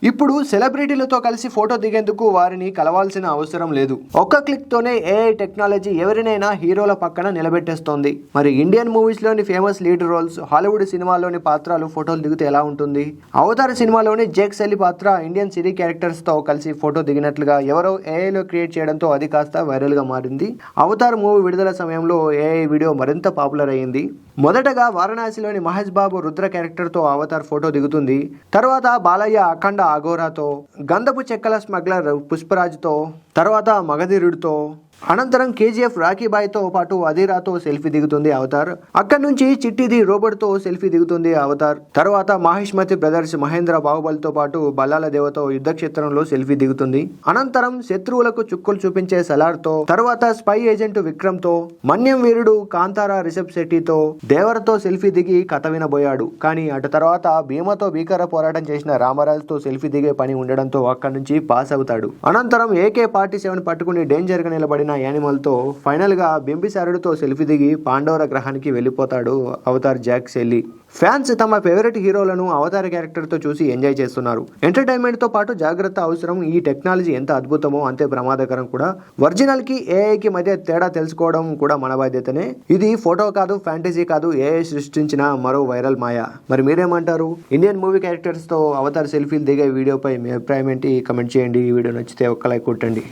ఇప్పుడు సెలబ్రిటీలతో కలిసి ఫోటో దిగేందుకు వారిని కలవాల్సిన అవసరం లేదు. ఒక్క క్లిక్ తోనే ఏఐ టెక్నాలజీ ఎవరినైనా హీరోల పక్కన నిలబెట్టేస్తోంది. మరి ఇండియన్ మూవీస్ లోని ఫేమస్ లీడ్ రోల్స్, హాలీవుడ్ సినిమాల్లోని పాత్రలు ఫోటోలు దిగితే ఎలా ఉంటుంది? అవతార్ సినిమాలోని జేక్ సల్లీ పాత్ర ఇండియన్ సిరీ క్యారెక్టర్స్ తో కలిసి ఫోటో దిగినట్లుగా ఎవరో ఏఐలో క్రియేట్ చేయడంతో అది కాస్త వైరల్ గా మారింది. అవతార్ మూవీ విడుదల సమయంలో ఏఐ వీడియో మరింత పాపులర్ అయ్యింది. మొదటగా వారణాసిలోని మహేష్ బాబు రుద్ర క్యారెక్టర్ తో అవతార్ ఫోటో దిగుతుంది. తర్వాత బాలయ్య అఖండ అఘోరాతో, గంధపు చెక్కల స్మగ్లర్ పుష్పరాజ్తో, తర్వాత మగధీరుడితో, అనంతరం కేజీఎఫ్ రాఖీబాయ్తో పాటు అధీరాతో సెల్ఫీ దిగుతుంది అవతార్. అక్కడి నుంచి చిట్టిది రోబోట్తో సెల్ఫీ దిగుతుంది అవతార్. తర్వాత మహేష్మతి బ్రదర్స్ మహేంద్ర బాహుబలితో పాటు బల్లాల దేవతో యుద్ధ క్షేత్రంలో సెల్ఫీ దిగుతుంది. అనంతరం శత్రువులకు చుక్కులు చూపించే సలార్తో, తర్వాత స్పై ఏజెంట్ విక్రమ్తో, మన్యం వీరుడు కాంతారా రిషబ్ శెట్టితో, దేవరతో సెల్ఫీ దిగి కథ వినబోయాడు. కానీ అటు తర్వాత భీమతో భీకర పోరాటం చేసిన రామరాజుతో సెల్ఫీ దిగే పని ఉండడంతో అక్కడి నుంచి పాస్ అవుతాడు. అనంతరం AK-47 పట్టుకుని డేంజర్ గా నిలబడిన యానిమల్ తో ఫైనల్ గా బింబిసారుడితో సెల్ఫీ దిగి పాండవర గ్రహానికి వెళ్ళిపోతాడు అవతార్ జాక్ సల్లీ. ఫ్యాన్స్ తమ ఫేవరెట్ హీరోలను అవతార్ క్యారెక్టర్ తో చూసి ఎంజాయ్ చేస్తున్నారు. ఎంటర్టైన్మెంట్ తో పాటు జాగ్రత్త అవసరం. ఈ టెక్నాలజీ ఎంత అద్భుతమో అంతే ప్రమాదకరం కూడా. ఒరిజినల్ కి ఏఐకి మధ్య తేడా తెలుసుకోవడం కూడా మన బాధ్యతనే. ఇది ఫోటో కాదు, ఫ్యాంటసీ కాదు, ఏఐ సృష్టించిన మరో వైరల్ మాయ. మరి మీరేమంటారు? ఇండియన్ మూవీ క్యారెక్టర్స్ తో అవతార్ సెల్ఫీలు దిగే వీడియోపై మీ అభిప్రాయం ఏంటి? కమెంట్ చేయండి. ఈ వీడియో నచ్చితే ఒక్క లైక్ కొట్టండి.